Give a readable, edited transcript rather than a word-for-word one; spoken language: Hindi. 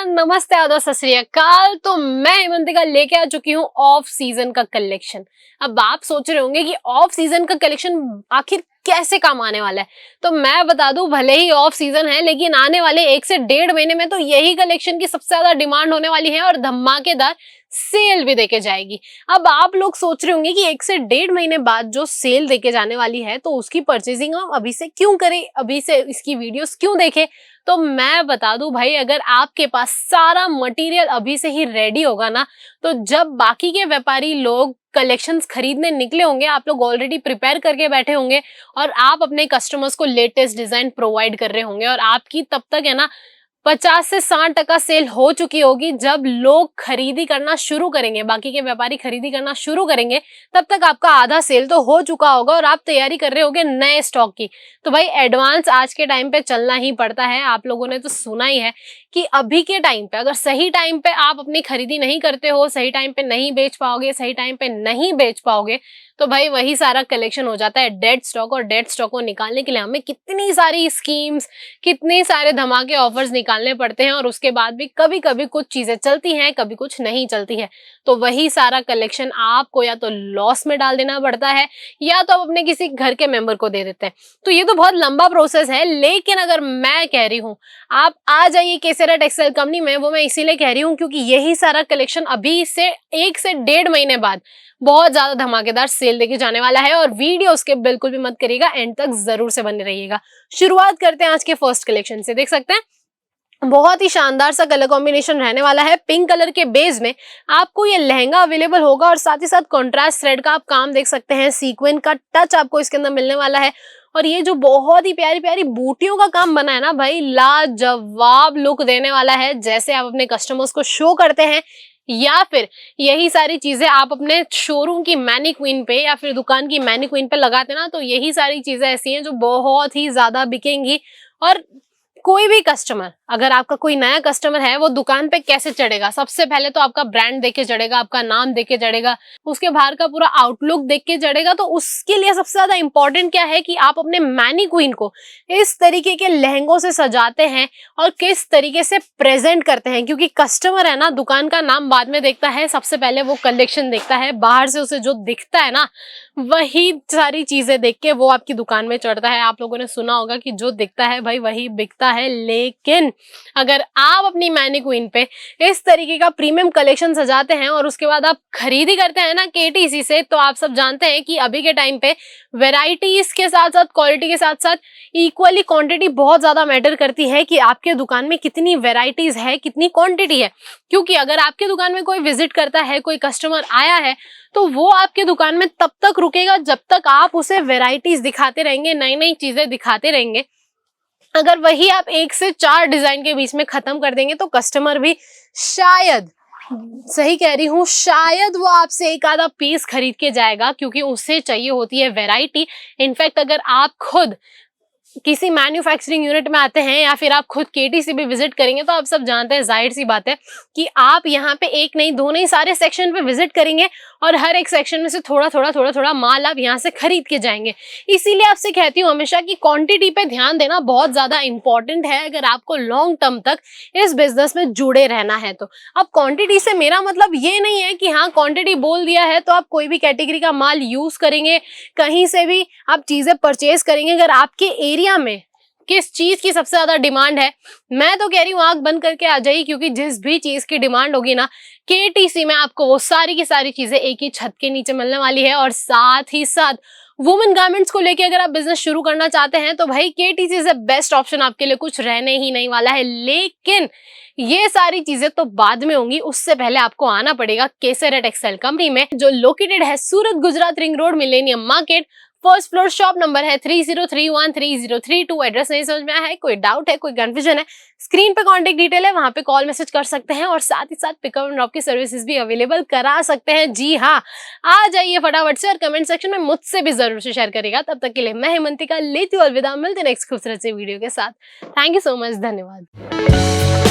नमस्ते, आदाब, सत श्री अकाल। तो मैं हेमंतिका लेके आ चुकी हूँ ऑफ सीजन का कलेक्शन। अब आप सोच रहे होंगे कि ऑफ सीजन का कलेक्शन आखिर कैसे काम आने वाला है। तो मैं बता दूं, भले ही ऑफ सीजन है लेकिन आने वाले 1 से 1.5 महीने में तो यही कलेक्शन की सबसे ज्यादा डिमांड होने वाली है और धमाकेदार सेल भी देके जाएगी। अब आप लोग सोच रहे होंगे कि 1 से 1.5 महीने बाद जो सेल देके जाने वाली है तो उसकी परचेजिंग हम अभी से क्यों करें, अभी से इसकी वीडियोस क्यों देखें। तो मैं बता दूं भाई, अगर आपके पास सारा मटेरियल अभी से ही रेडी होगा ना, तो जब बाकी के व्यापारी लोग कलेक्शंस खरीदने निकले होंगे, आप लोग ऑलरेडी प्रिपेयर करके बैठे होंगे और आप अपने कस्टमर्स को लेटेस्ट डिजाइन प्रोवाइड कर रहे होंगे और आपकी तब तक है ना 50 से 60% सेल हो चुकी होगी। जब लोग खरीदी करना शुरू करेंगे, बाकी के व्यापारी खरीदी करना शुरू करेंगे, तब तक आपका आधा सेल तो हो चुका होगा और आप तैयारी कर रहे होगे नए स्टॉक की। तो भाई एडवांस आज के टाइम पे चलना ही पड़ता है। आप लोगों ने तो सुना ही है कि अभी के टाइम पे अगर सही टाइम पे आप अपनी खरीदी नहीं करते हो, सही टाइम पे नहीं बेच पाओगे, सही टाइम पे नहीं बेच पाओगे, तो भाई वही सारा कलेक्शन हो जाता है डेड स्टॉक। और डेड स्टॉक को निकालने के लिए हमें कितनी सारी स्कीम्स, कितने सारे धमाके ऑफर्स निकालने पड़ते हैं और उसके बाद भी कभी कभी कुछ चीजें चलती हैं, कभी कुछ नहीं चलती है। तो वही सारा कलेक्शन आपको या तो लॉस में डाल देना पड़ता है या तो आप अपने किसी घर के मेंबर को दे देते हैं। तो ये तो बहुत लंबा प्रोसेस है, लेकिन अगर मैं कह रही हूँ आप आ जाइए केसरिया टेक्सटाइल कंपनी में, वो मैं इसीलिए कह रही हूँ क्योंकि यही सारा कलेक्शन अभी से 1 से 1.5 महीने बाद बहुत ज्यादा धमाकेदार सेल देके जाने वाला है। और वीडियो उसके बिल्कुल भी मत करिएगा, एंड तक जरूर से बने रहिएगा। शुरुआत करते हैं आज के फर्स्ट कलेक्शन से। देख सकते हैं बहुत ही शानदार सा कलर कॉम्बिनेशन रहने वाला है। पिंक कलर के बेस में आपको ये लहंगा अवेलेबल होगा और साथ ही साथ कॉन्ट्रास्ट थ्रेड का आप काम देख सकते हैं। सीक्वेंस का टच आपको इसके अंदर मिलने वाला है और ये जो बहुत ही प्यारी प्यारी बूटियों का काम बना है ना भाई, लाजवाब लुक देने वाला है। जैसे आप अपने कस्टमर्स को शो करते हैं या फिर यही सारी चीजें आप अपने शोरूम की मैनीक्वीन पे या फिर दुकान की मैनीक्वीन पे लगाते ना, तो यही सारी चीजें ऐसी हैं जो बहुत ही ज्यादा बिकेंगी। और कोई भी कस्टमर, अगर आपका कोई नया कस्टमर है, वो दुकान पे कैसे चढ़ेगा? सबसे पहले तो आपका ब्रांड देख के चढ़ेगा, आपका नाम देख के चढ़ेगा, उसके बाहर का पूरा आउटलुक देख के चढ़ेगा। तो उसके लिए सबसे ज्यादा इंपॉर्टेंट क्या है कि आप अपने मैनीक्वीन को इस तरीके के लहंगों से सजाते हैं और किस तरीके से प्रेजेंट करते हैं। क्योंकि कस्टमर है ना, दुकान का नाम बाद में देखता है, सबसे पहले वो कलेक्शन देखता है। बाहर से उसे जो दिखता है ना, वही सारी चीजें देख के वो आपकी दुकान में चढ़ता है। आप लोगों ने सुना होगा कि जो दिखता है भाई वही बिकता है। लेकिन अगर आप अपनी मैनीक्वीन पे इस तरीके का प्रीमियम कलेक्शन सजाते हैं और उसके बाद आप खरीदी करते हैं ना केटीसी से, तो आप सब जानते हैं कि अभी के टाइम पे वेराइटीज के साथ साथ क्वालिटी के साथ साथ इक्वली क्वांटिटी बहुत ज्यादा मैटर करती है कि आपके दुकान में कितनी वेराइटीज है, कितनी क्वांटिटी है। क्योंकि अगर आपके दुकान में कोई विजिट करता है, कोई कस्टमर आया है, तो वो आपके दुकान में तब तक रुकेगा जब तक आप उसे वेराइटीज दिखाते रहेंगे, नई नई चीजें दिखाते रहेंगे। अगर वही आप 1 से 4 डिजाइन के बीच में खत्म कर देंगे तो कस्टमर भी शायद, सही कह रही हूँ, शायद वो आपसे एक आधा पीस खरीद के जाएगा, क्योंकि उसे चाहिए होती है वैरायटी। इनफैक्ट अगर आप खुद किसी मैन्युफैक्चरिंग यूनिट में आते हैं या फिर आप खुद केटीसी भी विजिट करेंगे, तो आप सब जानते हैं, जाहिर सी बात है कि आप यहाँ पे एक नहीं, दो नहीं, सारे सेक्शन पे विजिट करेंगे और हर एक सेक्शन में से थोड़ा थोड़ा माल आप यहाँ से खरीद के जाएंगे। इसीलिए आपसे कहती हूँ हमेशा कि क्वांटिटी पे ध्यान देना बहुत ज्यादा इंपॉर्टेंट है अगर आपको लॉन्ग टर्म तक इस बिजनेस में जुड़े रहना है। तो अब क्वांटिटी से मेरा मतलब ये नहीं है कि हाँ क्वांटिटी बोल दिया है तो आप कोई भी कैटेगरी का माल यूज करेंगे, कहीं से भी आप चीजें परचेज करेंगे। अगर आपके एरिया में किस चीज की सबसे ज्यादा डिमांड है, मैं तो कह रही हूँ आंख बंद करके आ जाइए, क्योंकि जिस भी चीज की डिमांड होगी ना, केटीसी में आपको वो सारी की सारी चीजें एक ही छत के नीचे मिलने वाली है। और साथ ही साथ वुमेन गारमेंट्स को लेके अगर आप बिजनेस शुरू करना चाहते हैं तो भाई केटीसी से बेस्ट ऑप्शन आपके लिए कुछ रहने ही नहीं वाला है। लेकिन ये सारी चीजें तो बाद में होंगी, उससे पहले आपको आना पड़ेगा केसरिया टेक्सटाइल कंपनी में, जो लोकेटेड है Surat Gujarat ring road millennium market, first floor, shop number है 30313032। एड्रेस नहीं समझ में आया है, कोई डाउट है, कोई कंफ्यूजन है, स्क्रीन पे कांटेक्ट डिटेल है, वहां पे कॉल मैसेज कर सकते हैं और साथ ही साथ पिकअप एंड ड्रॉप की सर्विसेज भी अवेलेबल करा सकते हैं। जी हाँ, आ जाइए फटाफट से और कमेंट सेक्शन में मुझसे भी जरूर से शेयर करिएगा। तब तक के लिए मैं हेमंतिका लेती हूँ अलविदा, मिलते नेक्स्ट खूबसूरत से वीडियो के साथ। थैंक यू सो मच, धन्यवाद।